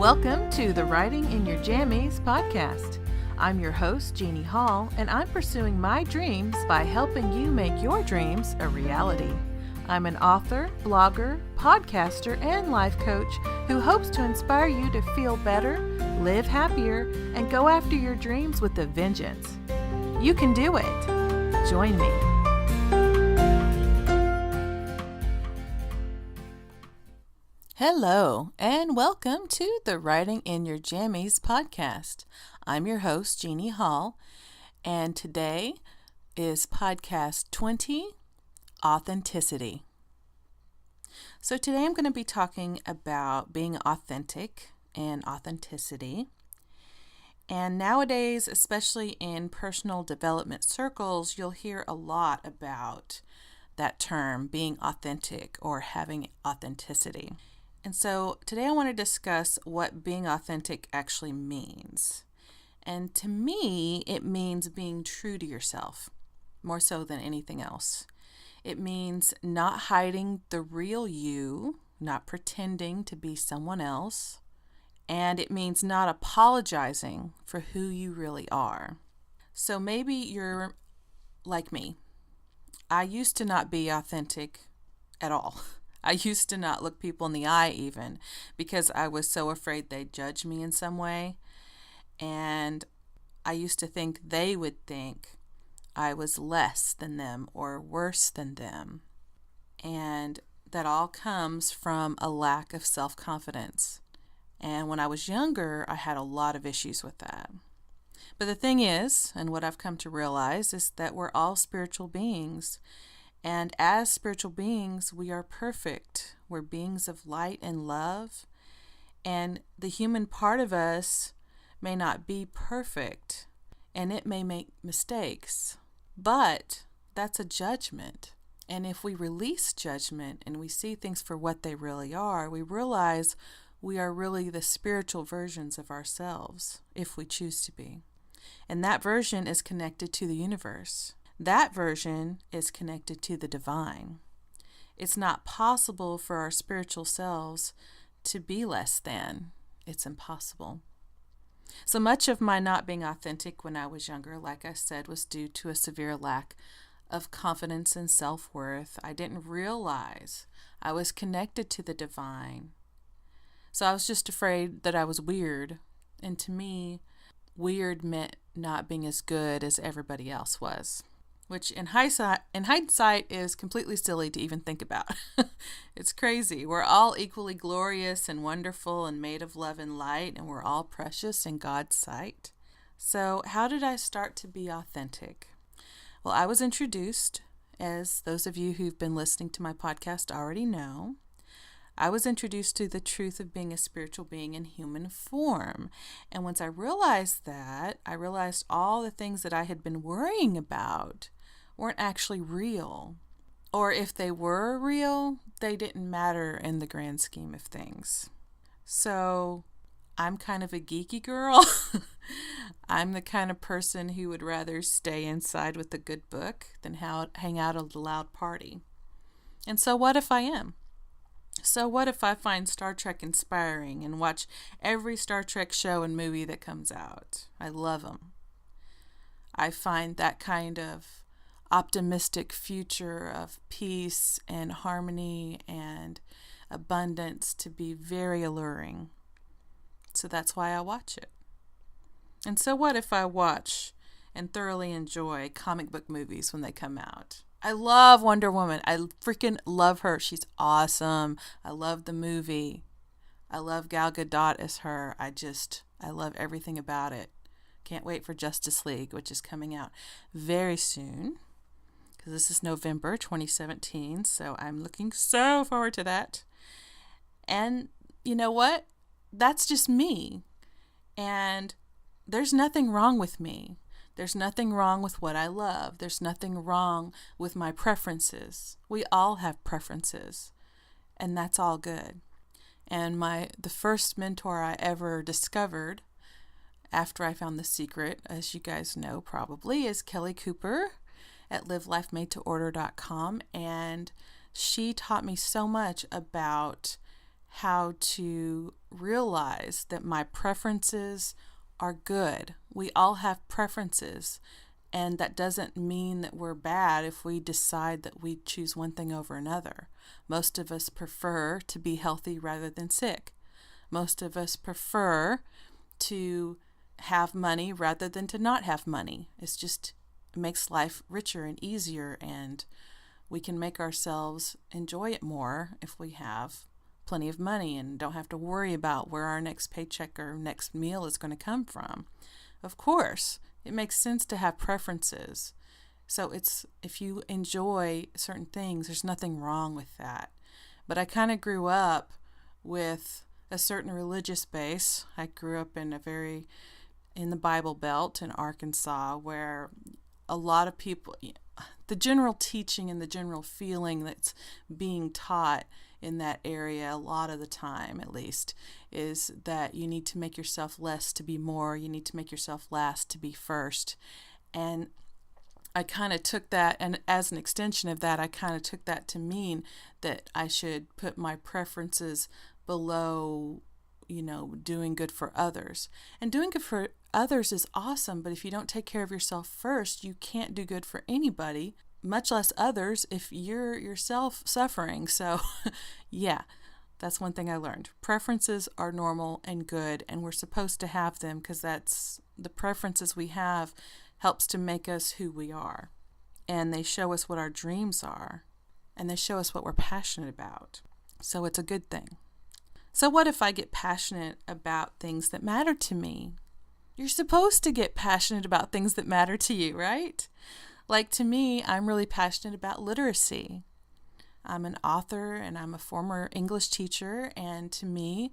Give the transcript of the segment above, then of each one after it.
Welcome to the Writing in Your Jammies podcast. I'm your host, Jeannie Hall, and I'm pursuing my dreams by helping you make your dreams a reality. I'm an author, blogger, podcaster, and life coach who hopes to inspire you to feel better, live happier, and go after your dreams with a vengeance. You can do it. Join me. Hello, and welcome to the Writing in Your Jammies podcast. I'm your host, Jeannie Hall, and today is podcast 20, Authenticity. So today I'm going to be talking about being authentic and authenticity. And nowadays, especially in personal development circles, you'll hear a lot about that term, being authentic or having authenticity. And so today I want to discuss what being authentic actually means. And to me, it means being true to yourself, more so than anything else. It means not hiding the real you, not pretending to be someone else. And it means not apologizing for who you really are. So maybe you're like me. I used to not be authentic at all. I used to not look people in the eye even because I was so afraid they'd judge me in some way. And I used to think they would think I was less than them or worse than them. And that all comes from a lack of self-confidence. And when I was younger, I had a lot of issues with that. But the thing is, and what I've come to realize, is that we're all spiritual beings. And as spiritual beings, we are perfect. We're beings of light and love. And the human part of us may not be perfect, and it may make mistakes. But that's a judgment. And if we release judgment and we see things for what they really are, we realize we are really the spiritual versions of ourselves, if we choose to be. And that version is connected to the universe. That version is connected to the divine. It's not possible for our spiritual selves to be less than. It's impossible. So much of my not being authentic when I was younger, like I said, was due to a severe lack of confidence and self-worth. I didn't realize I was connected to the divine. So I was just afraid that I was weird. And to me, weird meant not being as good as everybody else was. Which in hindsight is completely silly to even think about. It's crazy. We're all equally glorious and wonderful and made of love and light, and we're all precious in God's sight. So how did I start to be authentic? Well, I was introduced, as those of you who've been listening to my podcast already know, I was introduced to the truth of being a spiritual being in human form. And once I realized that, I realized all the things that I had been worrying about weren't actually real. Or if they were real, they didn't matter in the grand scheme of things. So I'm kind of a geeky girl. I'm the kind of person who would rather stay inside with a good book than hang out at a loud party. And so what if I am? So what if I find Star Trek inspiring and watch every Star Trek show and movie that comes out? I love them. I find that kind of optimistic future of peace and harmony and abundance to be very alluring. So that's why I watch it. And so what if I watch and thoroughly enjoy comic book movies when they come out? I love Wonder Woman. I freaking love her. She's awesome. I love the movie. I love Gal Gadot as her. I love everything about it. Can't wait for Justice League, which is coming out very soon. Because this is November 2017, so I'm looking so forward to that. And you know what? That's just me. And there's nothing wrong with me. There's nothing wrong with what I love. There's nothing wrong with my preferences. We all have preferences, and that's all good. And the first mentor I ever discovered after I found The Secret, as you guys know probably, is Kelly Cooper at livelifemadetoorder.com, and she taught me so much about how to realize that my preferences are good. We all have preferences, and that doesn't mean that we're bad if we decide that we choose one thing over another. Most of us prefer to be healthy rather than sick. Most of us prefer to have money rather than to not have money. It makes life richer and easier, and we can make ourselves enjoy it more if we have plenty of money and don't have to worry about where our next paycheck or next meal is going to come from. Of course, it makes sense to have preferences. So if you enjoy certain things, there's nothing wrong with that. But I kind of grew up with a certain religious base. I grew up in the Bible Belt in Arkansas, where a lot of people, the general teaching and the general feeling that's being taught in that area, a lot of the time at least, is that you need to make yourself less to be more. You need to make yourself last to be first. And I kind of took that, and as an extension of that, I kind of took that to mean that I should put my preferences below, doing good for others. And doing good for others is awesome, but if you don't take care of yourself first, you can't do good for anybody, much less others, if you're yourself suffering. So, yeah, that's one thing I learned. Preferences are normal and good, and we're supposed to have them because that's the preferences we have helps to make us who we are. And they show us what our dreams are, and they show us what we're passionate about. So it's a good thing. So what if I get passionate about things that matter to me? You're supposed to get passionate about things that matter to you, right? Like to me, I'm really passionate about literacy. I'm an author and I'm a former English teacher, and to me,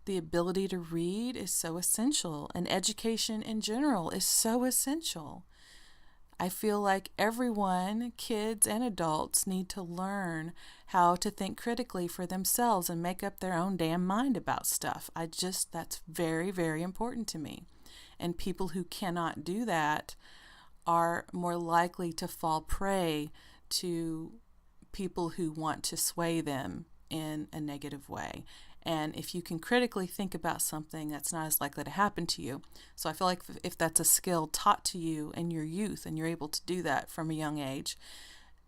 the ability to read is so essential, and education in general is so essential. I feel like everyone, kids and adults, need to learn how to think critically for themselves and make up their own damn mind about stuff. That's very, very important to me. And people who cannot do that are more likely to fall prey to people who want to sway them in a negative way. And if you can critically think about something, that's not as likely to happen to you. So I feel like if that's a skill taught to you in your youth and you're able to do that from a young age,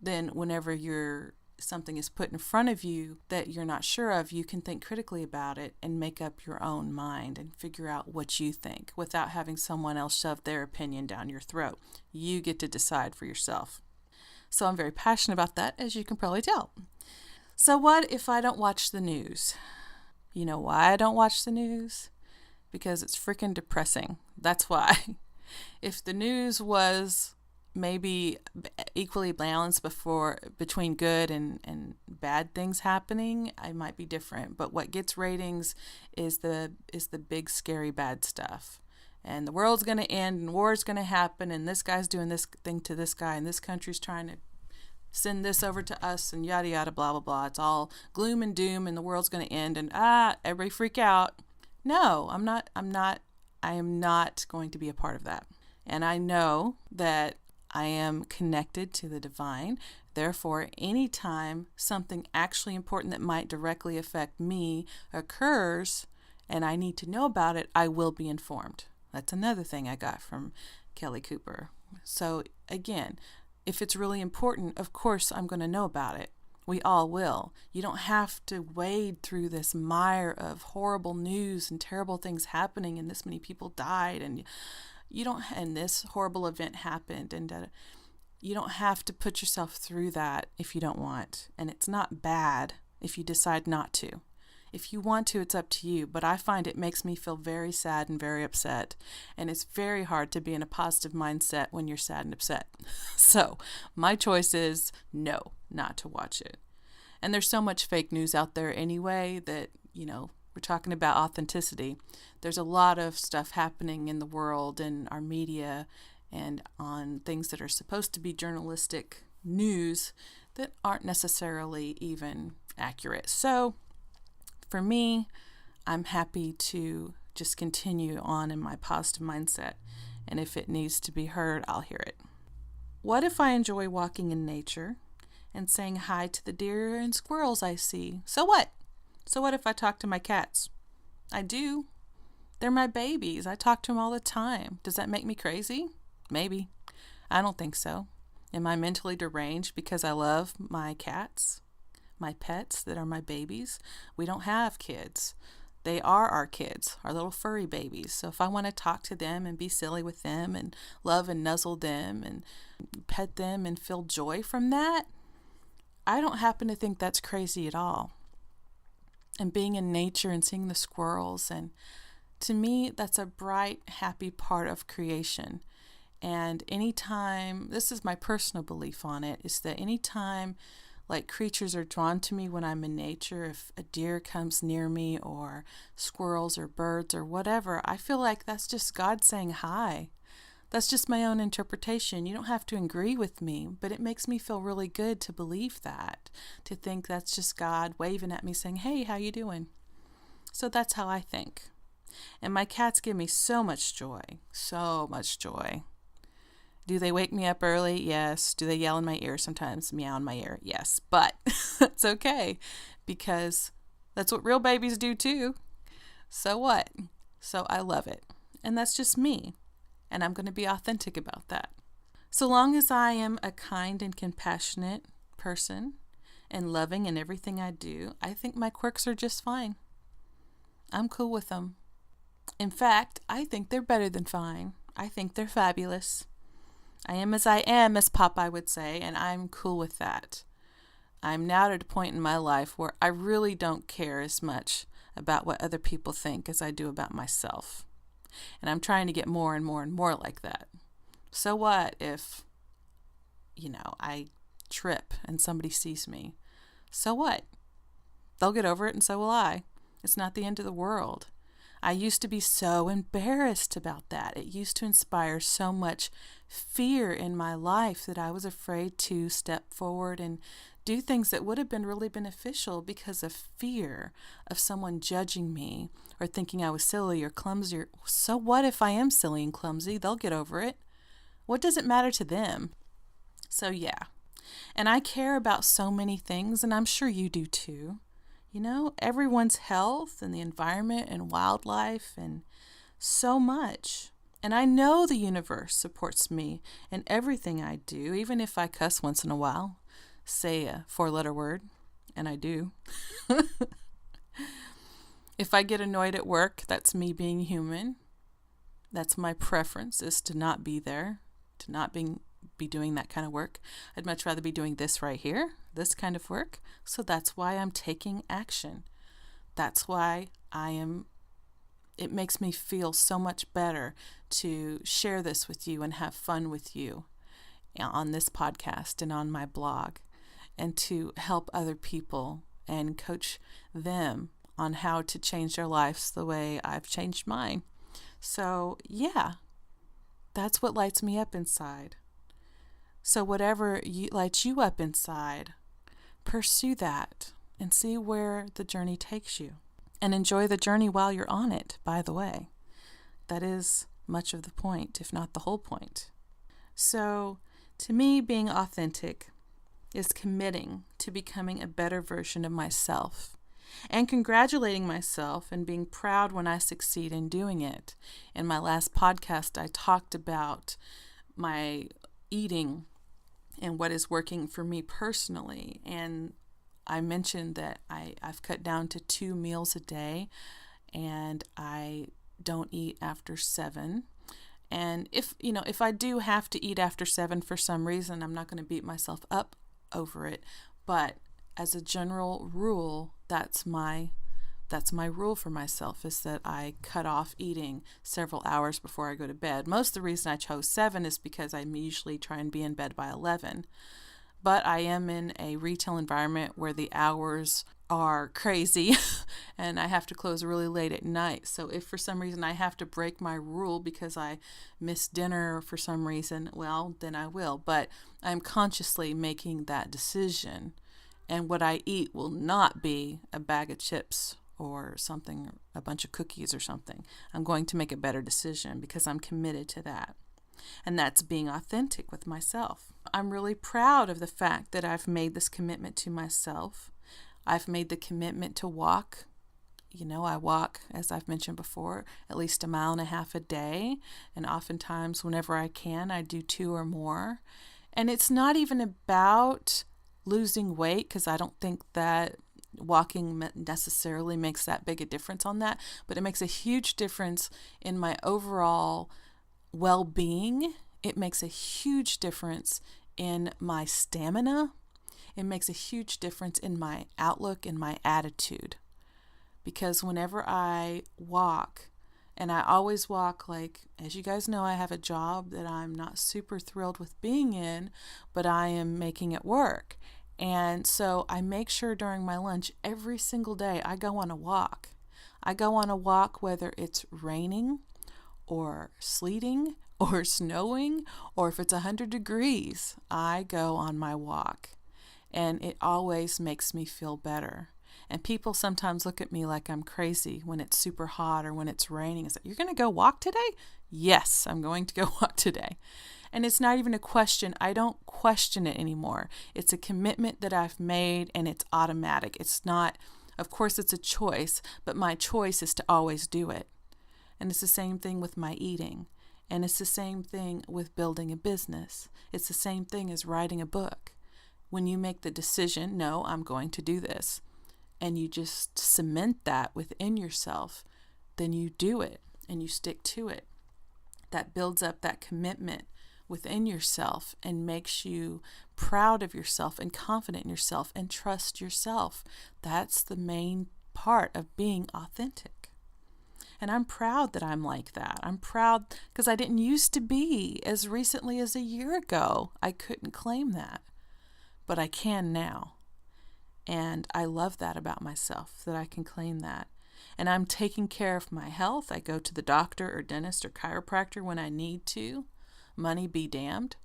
then whenever something is put in front of you that you're not sure of, you can think critically about it and make up your own mind and figure out what you think without having someone else shove their opinion down your throat. You get to decide for yourself. So I'm very passionate about that, as you can probably tell. So what if I don't watch the news? You know why I don't watch the news? Because it's freaking depressing. That's why. If the news was maybe equally balanced between good and bad things happening, I might be different. But what gets ratings is the big scary bad stuff. And the world's going to end and war's going to happen and this guy's doing this thing to this guy and this country's trying to send this over to us and yada yada blah blah blah. It's all gloom and doom and the world's going to end and everybody freak out. No, I am not going to be a part of that. And I know that I am connected to the divine. Therefore, anytime something actually important that might directly affect me occurs and I need to know about it, I will be informed. That's another thing I got from Kelly Cooper. So again, if it's really important, of course I'm going to know about it. We all will. You don't have to wade through this mire of horrible news and terrible things happening and this many people died and this horrible event happened and you don't have to put yourself through that if you don't want. And it's not bad if you decide not to. If you want to, it's up to you, but I find it makes me feel very sad and very upset, and it's very hard to be in a positive mindset when you're sad and upset. So my choice is no, not to watch it. And there's so much fake news out there anyway that, we're talking about authenticity. There's a lot of stuff happening in the world and our media and on things that are supposed to be journalistic news that aren't necessarily even accurate. So for me, I'm happy to just continue on in my positive mindset. And if it needs to be heard, I'll hear it. What if I enjoy walking in nature and saying hi to the deer and squirrels I see? So what? So what if I talk to my cats? I do. They're my babies. I talk to them all the time. Does that make me crazy? Maybe. I don't think so. Am I mentally deranged because I love my cats, my pets that are my babies? We don't have kids. They are our kids, our little furry babies. So if I want to talk to them and be silly with them and love and nuzzle them and pet them and feel joy from that, I don't happen to think that's crazy at all. And being in nature and seeing the squirrels, and to me, that's a bright, happy part of creation. And anytime, this is my personal belief on it, is that anytime like creatures are drawn to me when I'm in nature, if a deer comes near me or squirrels or birds or whatever, I feel like that's just God saying hi. That's just my own interpretation. You don't have to agree with me, but it makes me feel really good to believe that, to think that's just God waving at me saying, hey, how you doing? So that's how I think. And my cats give me so much joy, so much joy. Do they wake me up early? Yes. Do they yell in my ear sometimes? Meow in my ear? Yes. But it's okay because that's what real babies do too. So what? So I love it. And that's just me. And I'm going to be authentic about that. So long as I am a kind and compassionate person and loving in everything I do, I think my quirks are just fine. I'm cool with them. In fact, I think they're better than fine. I think they're fabulous. I am, as Popeye would say, and I'm cool with that. I'm now at a point in my life where I really don't care as much about what other people think as I do about myself. And I'm trying to get more and more and more like that. So what if, I trip and somebody sees me? So what? They'll get over it and so will I. It's not the end of the world. I used to be so embarrassed about that. It used to inspire so much fear in my life that I was afraid to step forward and do things that would have been really beneficial because of fear of someone judging me or thinking I was silly or clumsy. So what if I am silly and clumsy? They'll get over it. What does it matter to them? So yeah. And I care about so many things, and I'm sure you do too. Everyone's health and the environment and wildlife and so much. And I know the universe supports me in everything I do, even if I cuss once in a while, say a 4-letter word, and I do. If I get annoyed at work, that's me being human. That's my preference, is to not be there, to not be doing that kind of work. I'd much rather be doing this right here, this kind of work. So that's why I'm taking action. That's why it makes me feel so much better to share this with you and have fun with you on this podcast and on my blog, and to help other people and coach them on how to change their lives the way I've changed mine. So yeah, that's what lights me up inside. So whatever lights you up inside, pursue that and see where the journey takes you. And enjoy the journey while you're on it, by the way. That is much of the point, if not the whole point. So to me, being authentic is committing to becoming a better version of myself and congratulating myself and being proud when I succeed in doing it. In my last podcast, I talked about my eating and what is working for me personally. And I mentioned that I've cut down to 2 meals a day, and I don't eat after 7. And if I do have to eat after 7 for some reason, I'm not going to beat myself up over it. But as a general rule, that's my rule for myself, is that I cut off eating several hours before I go to bed. Most of the reason I chose 7 is because I usually try and be in bed by 11. But I am in a retail environment where the hours are crazy and I have to close really late at night. So if for some reason I have to break my rule because I missed dinner for some reason, well, then I will. But I'm consciously making that decision. And what I eat will not be a bag of chips or something, a bunch of cookies or something. I'm going to make a better decision because I'm committed to that. And that's being authentic with myself. I'm really proud of the fact that I've made this commitment to myself. I've made the commitment to walk. I walk, as I've mentioned before, at least 1.5 miles a day. And oftentimes, whenever I can, I do 2 or more. And it's not even about losing weight, because I don't think that walking necessarily makes that big a difference on that. But it makes a huge difference in my overall well-being. It makes a huge difference in my stamina. It makes a huge difference in my outlook and my attitude. Because whenever I walk, and I always walk, like, as you guys know, I have a job that I'm not super thrilled with being in, but I am making it work. And so I make sure during my lunch every single day I go on a walk. I go on a walk whether it's raining or sleeting or snowing, or if it's 100 degrees, I go on my walk. And it always makes me feel better. And people sometimes look at me like I'm crazy when it's super hot or when it's raining. Is that, you're going to go walk today? Yes, I'm going to go walk today. And it's not even a question. I don't question it anymore. It's a commitment that I've made, and it's automatic. It's not, of course, it's a choice, but my choice is to always do it. And it's the same thing with my eating. And it's the same thing with building a business. It's the same thing as writing a book. When you make the decision, no, I'm going to do this, and you just cement that within yourself, then you do it and you stick to it. That builds up that commitment within yourself and makes you proud of yourself and confident in yourself and trust yourself. That's the main part of being authentic. And I'm proud that I'm like that. I'm proud because I didn't used to be. As recently as a year ago, I couldn't claim that, but I can now. And I love that about myself, that I can claim that. And I'm taking care of my health. I go to the doctor or dentist or chiropractor when I need to. Money be damned.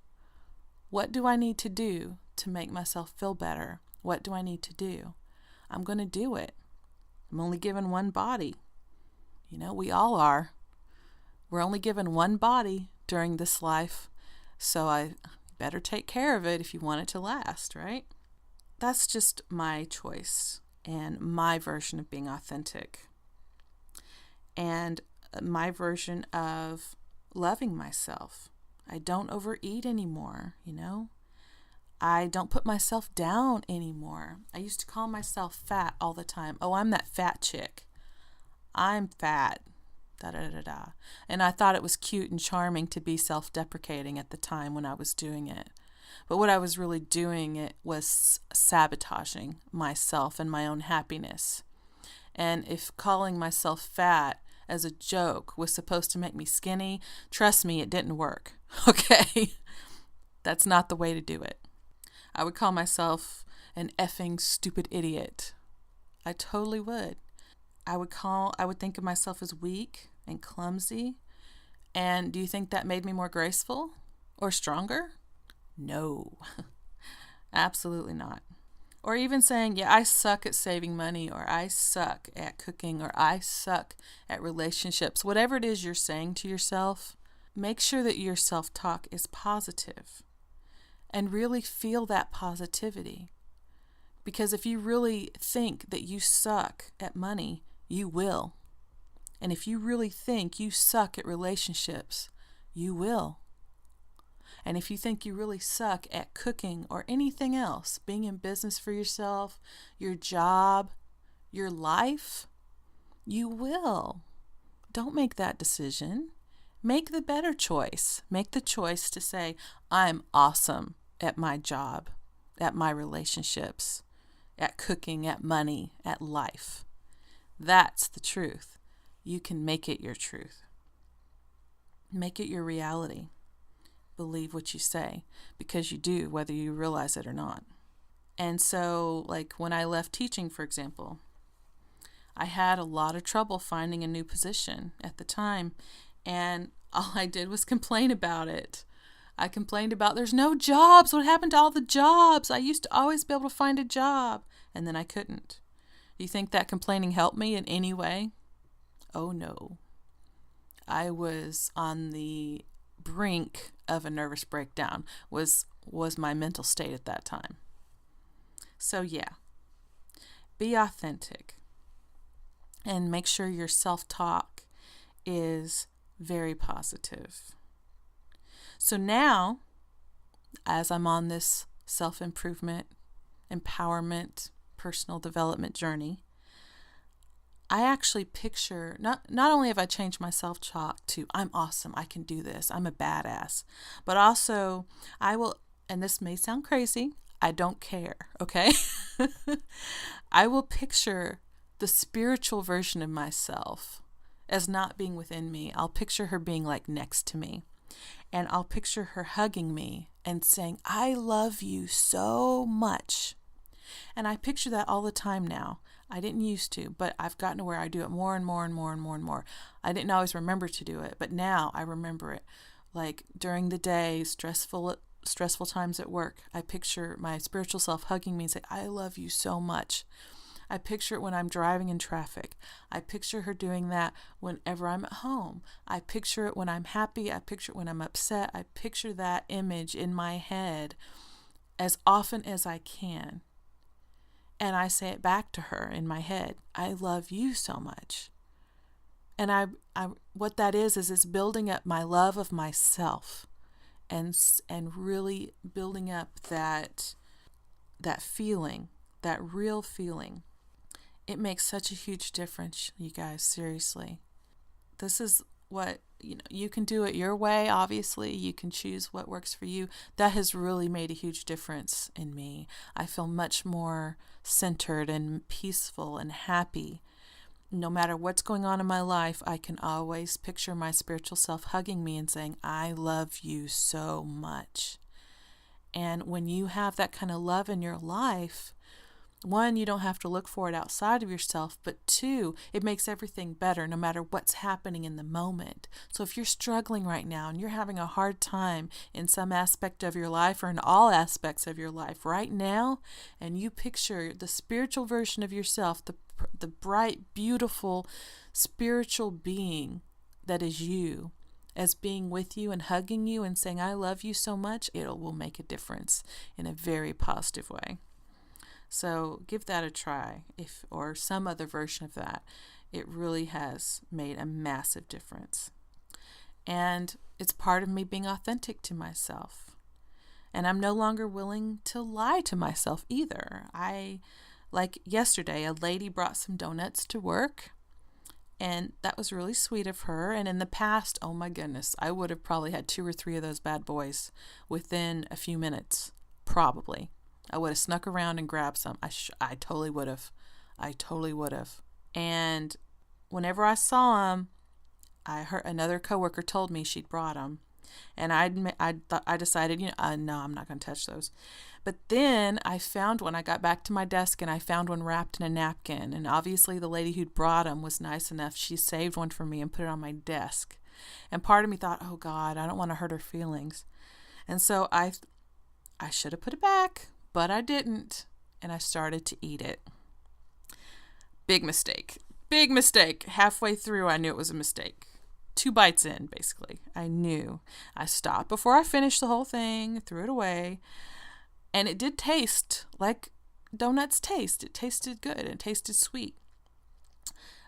What do I need to do to make myself feel better? What do I need to do? I'm going to do it. I'm only given one body. We all are. We're only given one body during this life. So I better take care of it if you want it to last, right? That's just my choice and my version of being authentic. And my version of loving myself. I don't overeat anymore, I don't put myself down anymore. I used to call myself fat all the time. Oh, I'm that fat chick. I'm fat. Da da da da. And I thought it was cute and charming to be self-deprecating at the time when I was doing it. But what I was really doing it was sabotaging myself and my own happiness. And if calling myself fat as a joke was supposed to make me skinny, trust me, it didn't work. Okay? That's not the way to do it. I would call myself an effing stupid idiot. I totally would. I would think of myself as weak and clumsy. And do you think that made me more graceful or stronger? No, absolutely not. Or even saying, yeah, I suck at saving money, or I suck at cooking, or I suck at relationships. Whatever it is you're saying to yourself, make sure that your self-talk is positive and really feel that positivity. Because if you really think that you suck at money, you will. And if you really think you suck at relationships, you will. And if you think you really suck at cooking or anything else, being in business for yourself, your job, your life, you will. Don't make that decision. Make the better choice. Make the choice to say, I'm awesome at my job, at my relationships, at cooking, at money, at life. That's the truth. You can make it your truth. Make it your reality. Believe what you say, because you do, whether you realize it or not. And so, like when I left teaching, for example, I had a lot of trouble finding a new position at the time, and all I did was complain about it. I complained about there's no jobs. What happened to all the jobs? I used to always be able to find a job, and then I couldn't. Do you think that complaining helped me in any way? Oh no. I was on the brink of a nervous breakdown, was my mental state at that time. So yeah, be authentic and make sure your self-talk is very positive. So now, as I'm on this self-improvement, empowerment, personal development journey, I actually picture, not only have I changed my self-talk to I'm awesome, I can do this, I'm a badass, but also I will, and this may sound crazy, I don't care, okay? I will picture the spiritual version of myself as not being within me. I'll picture her being like next to me, and I'll picture her hugging me and saying, I love you so much. And I picture that all the time now. I didn't used to, but I've gotten to where I do it more and more and more and more and more. I didn't always remember to do it, but now I remember it. Like during the day, stressful times at work, I picture my spiritual self hugging me and say, I love you so much. I picture it when I'm driving in traffic. I picture her doing that whenever I'm at home. I picture it when I'm happy. I picture it when I'm upset. I picture that image in my head as often as I can. And I say it back to her in my head. I love you so much. And I what that is it's building up my love of myself and really building up that feeling, that real feeling. It makes such a huge difference, you guys, seriously. This is what, you can do it your way, obviously. You can choose what works for you. That has really made a huge difference in me. I feel much more centered and peaceful and happy. No matter what's going on in my life, I can always picture my spiritual self hugging me and saying, I love you so much. And when you have that kind of love in your life, one, you don't have to look for it outside of yourself, but two, it makes everything better no matter what's happening in the moment. So if you're struggling right now and you're having a hard time in some aspect of your life or in all aspects of your life right now, and you picture the spiritual version of yourself, the bright, beautiful spiritual being that is you, as being with you and hugging you and saying, I love you so much, it will make a difference in a very positive way. So give that a try, or some other version of that. It really has made a massive difference. And it's part of me being authentic to myself. And I'm no longer willing to lie to myself either. Like yesterday, a lady brought some donuts to work, and that was really sweet of her. And in the past, oh my goodness, I would have probably had 2 or 3 of those bad boys within a few minutes, probably. I would have snuck around and grabbed some. I totally would have. And whenever I saw them, I heard another coworker told me she'd brought them, and I decided, no, I'm not going to touch those. But then I found one. I got back to my desk and I found one wrapped in a napkin. And obviously the lady who'd brought them was nice enough. She saved one for me and put it on my desk. And part of me thought, oh God, I don't want to hurt her feelings. And so I should have put it back. But I didn't, and I started to eat it. Big mistake. Halfway through, I knew it was a mistake. 2 bites in, basically. I knew. I stopped before I finished the whole thing, threw it away, and it did taste like donuts taste. It tasted good. It tasted sweet.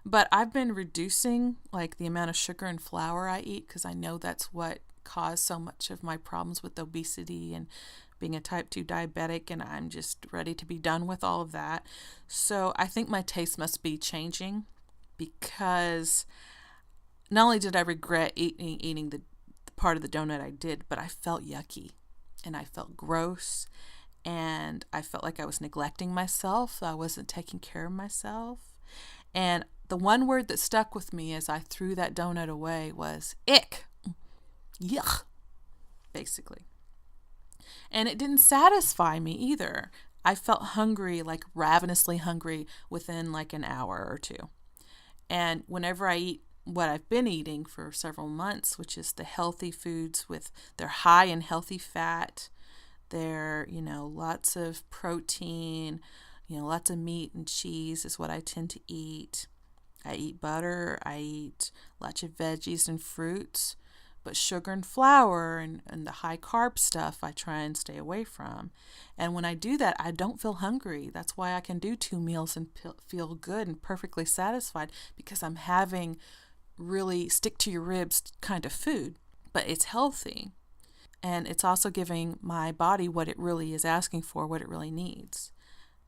But I've been reducing the amount of sugar and flour I eat because I know that's what caused so much of my problems with obesity and being a type 2 diabetic, and I'm just ready to be done with all of that. So I think my taste must be changing, because not only did I regret eating the part of the donut I did, but I felt yucky and I felt gross and I felt like I was neglecting myself. I wasn't taking care of myself. And the one word that stuck with me as I threw that donut away was ick. Yuck, basically. And it didn't satisfy me either. I felt hungry, ravenously hungry, within an hour or two. And whenever I eat what I've been eating for several months, which is the healthy foods they're high in healthy fat, they're, lots of protein, lots of meat and cheese is what I tend to eat. I eat butter, I eat lots of veggies and fruits. But sugar and flour and the high carb stuff I try and stay away from. And when I do that, I don't feel hungry. That's why I can do 2 meals and feel good and perfectly satisfied, because I'm having really stick to your ribs kind of food. But it's healthy. And it's also giving my body what it really is asking for, what it really needs.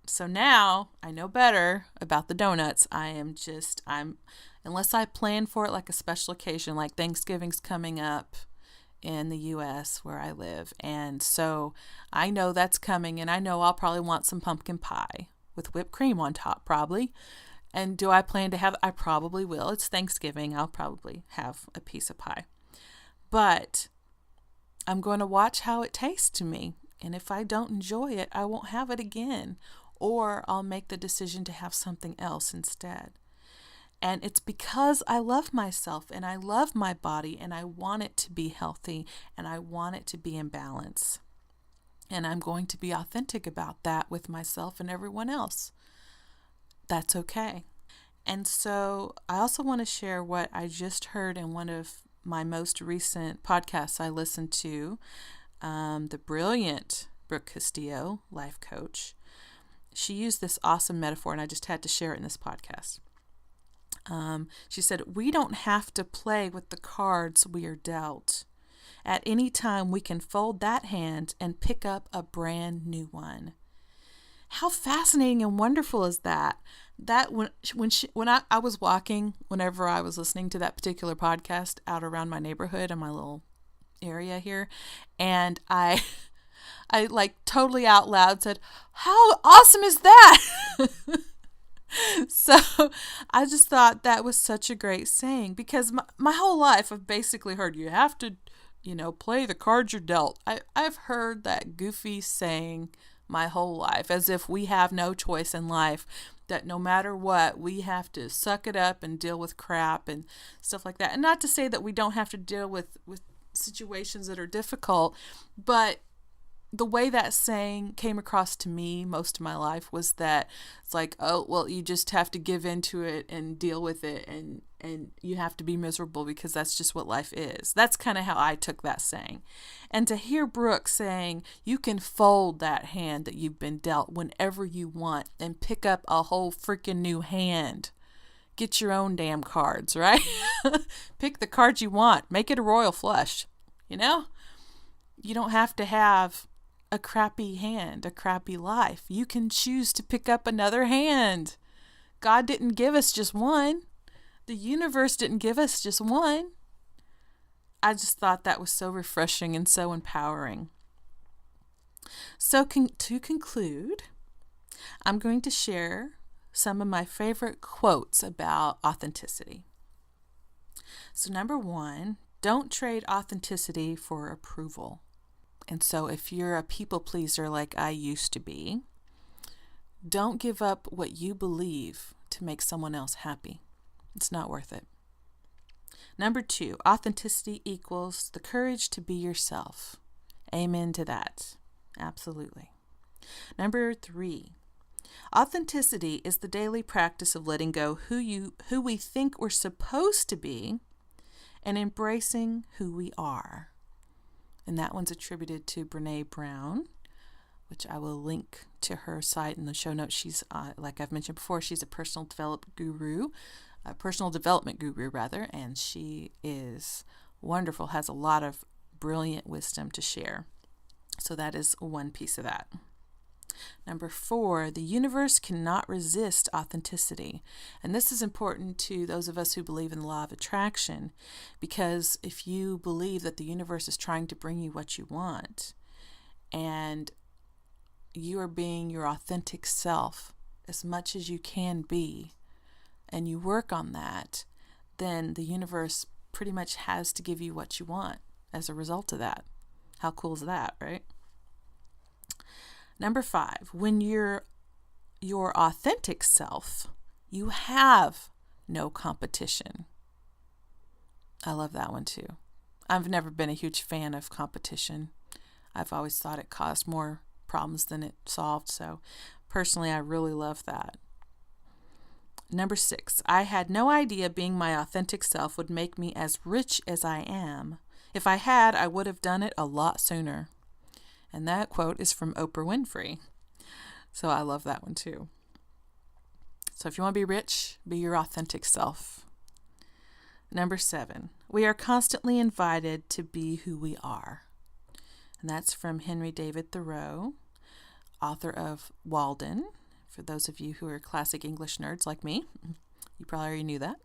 So now I know better about the donuts. Unless I plan for it like a special occasion, like Thanksgiving's coming up in the U.S. where I live. And so I know that's coming, and I know I'll probably want some pumpkin pie with whipped cream on top, probably. And do I plan to have, I probably will. It's Thanksgiving. I'll probably have a piece of pie. But I'm going to watch how it tastes to me. And if I don't enjoy it, I won't have it again. Or I'll make the decision to have something else instead. And it's because I love myself and I love my body and I want it to be healthy and I want it to be in balance. And I'm going to be authentic about that with myself and everyone else. That's okay. And so I also want to share what I just heard in one of my most recent podcasts I listened to. The brilliant Brooke Castillo, life coach. She used this awesome metaphor, and I just had to share it in this podcast. She said, we don't have to play with the cards we are dealt. At any time, we can fold that hand and pick up a brand new one. How fascinating and wonderful is that? That when I was walking, whenever I was listening to that particular podcast out around my neighborhood and my little area here, and I like totally out loud said, how awesome is that? So I just thought that was such a great saying, because my whole life I've basically heard you have to, play the cards you're dealt. I've heard that goofy saying my whole life, as if we have no choice in life, that no matter what, we have to suck it up and deal with crap and stuff like that. And not to say that we don't have to deal with situations that are difficult, but the way that saying came across to me most of my life was that it's like, oh, well, you just have to give into it and deal with it, and you have to be miserable because that's just what life is. That's kind of how I took that saying. And to hear Brooke saying you can fold that hand that you've been dealt whenever you want and pick up a whole freaking new hand. Get your own damn cards, right? Pick the cards you want. Make it a royal flush. You don't have to have a crappy hand, a crappy life. You can choose to pick up another hand. God didn't give us just one. The universe didn't give us just one. I just thought that was so refreshing and so empowering. So to conclude, I'm going to share some of my favorite quotes about authenticity. So number 1, don't trade authenticity for approval. And so if you're a people pleaser like I used to be, don't give up what you believe to make someone else happy. It's not worth it. Number 2, authenticity equals the courage to be yourself. Amen to that. Absolutely. Number 3, authenticity is the daily practice of letting go who we think we're supposed to be and embracing who we are. And that one's attributed to Brene Brown, which I will link to her site in the show notes. She's, like I've mentioned before, she's a personal development guru, and she is wonderful, has a lot of brilliant wisdom to share. So that is one piece of that. Number 4, the universe cannot resist authenticity. And this is important to those of us who believe in the law of attraction, because if you believe that the universe is trying to bring you what you want, and you are being your authentic self as much as you can be, and you work on that, then the universe pretty much has to give you what you want as a result of that. How cool is that, right? Number 5, when you're your authentic self, you have no competition. I love that one too. I've never been a huge fan of competition. I've always thought it caused more problems than it solved. So personally, I really love that. Number 6, I had no idea being my authentic self would make me as rich as I am If I had, I would have done it a lot sooner. And that quote is from Oprah Winfrey. So I love that one too. So if you want to be rich, be your authentic self. Number 7, we are constantly invited to be who we are. And that's from Henry David Thoreau, author of Walden. For those of you who are classic English nerds like me, you probably already knew that.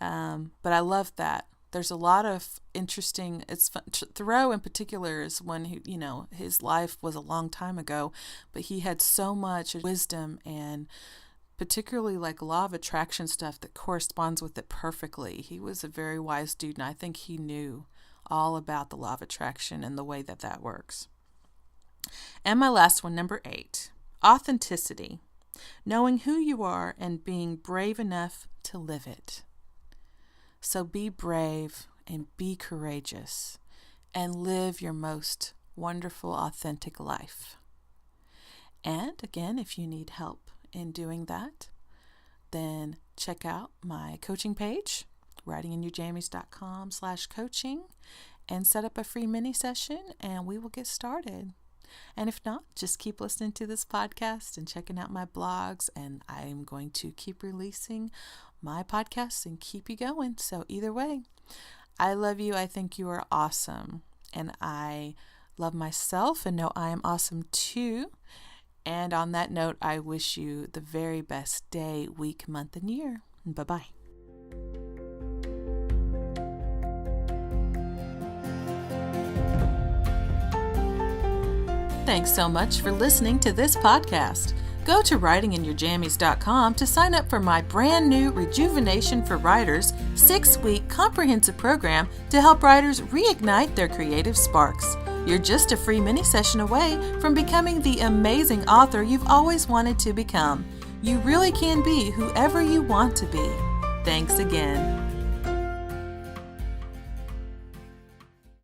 But I love that. There's a lot of interesting, it's fun. Thoreau in particular is one who, his life was a long time ago, but he had so much wisdom and particularly like law of attraction stuff that corresponds with it perfectly. He was a very wise dude, and I think he knew all about the law of attraction and the way that that works. And my last one, number 8, authenticity, knowing who you are and being brave enough to live it. So be brave and be courageous and live your most wonderful, authentic life. And again, if you need help in doing that, then check out my coaching page, writinginyourjammies.com/coaching, and set up a free mini session and we will get started. And if not, just keep listening to this podcast and checking out my blogs, and I'm going to keep releasing my podcasts and keep you going. So either way, I love you. I think you are awesome. And I love myself and know I am awesome too. And on that note, I wish you the very best day, week, month, and year. Bye-bye. Thanks so much for listening to this podcast. Go to writinginyourjammies.com to sign up for my brand new Rejuvenation for Writers 6-week comprehensive program to help writers reignite their creative sparks. You're just a free mini session away from becoming the amazing author you've always wanted to become. You really can be whoever you want to be. Thanks again.